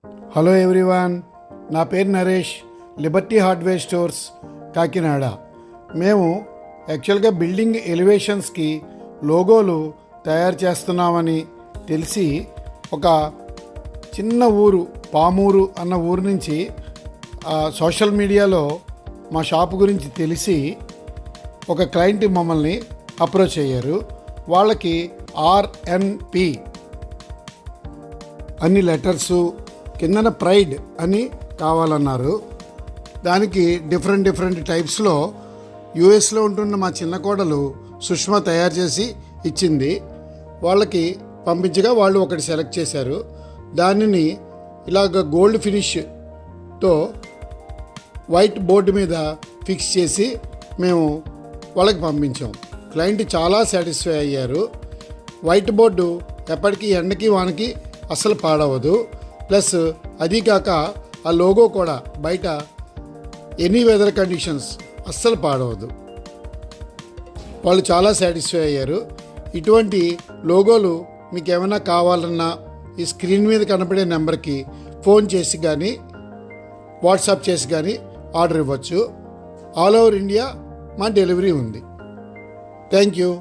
Hello everyone, నా పేరు Naresh, Liberty hardware stores, Kakinada. మేము యాక్చువల్గా బిల్డింగ్ ఎలివేషన్స్కి లోగోలు తయారు చేస్తున్నామని తెలిసి ఒక చిన్న ఊరు పామూరు అన్న ఊరు నుంచి సోషల్ మీడియాలో మా షాపు గురించి తెలిసి ఒక క్లయింట్ మమ్మల్ని అప్రోచ్ అయ్యారు. వాళ్ళకి RNP అన్ని లెటర్సు కిందన ప్రైడ్ అని కావాలన్నారు. దానికి డిఫరెంట్ టైప్స్లో యూఎస్లో ఉంటున్న మా చిన్న కోడలు సుష్మా తయారు చేసి ఇచ్చింది. వాళ్ళకి పంపించగా వాళ్ళు ఒకటి సెలెక్ట్ చేశారు. దానిని ఇలాగ గోల్డ్ ఫినిష్తో వైట్ బోర్డు మీద ఫిక్స్ చేసి మేము వాళ్ళకి పంపించాం. క్లయింట్ చాలా సాటిస్ఫై అయ్యారు. వైట్ బోర్డు ఎప్పటికీ ఎండకి వానకి అస్సలు పాడవదు. ప్లస్ అది కాక ఆ లోగో కూడా బయట ఎనీ వెదర్ కండిషన్స్ అస్సలు పాడవదు. వాళ్ళు చాలా సాటిస్ఫై అయ్యారు. ఇటువంటి లోగోలు మీకు ఏమైనా కావాలన్నా ఈ స్క్రీన్ మీద కనపడే నెంబర్కి ఫోన్ చేసి కానీ వాట్సాప్ చేసి కానీ ఆర్డర్ ఇవ్వచ్చు. ఆల్ ఓవర్ ఇండియా మా డెలివరీ ఉంది. Thank you.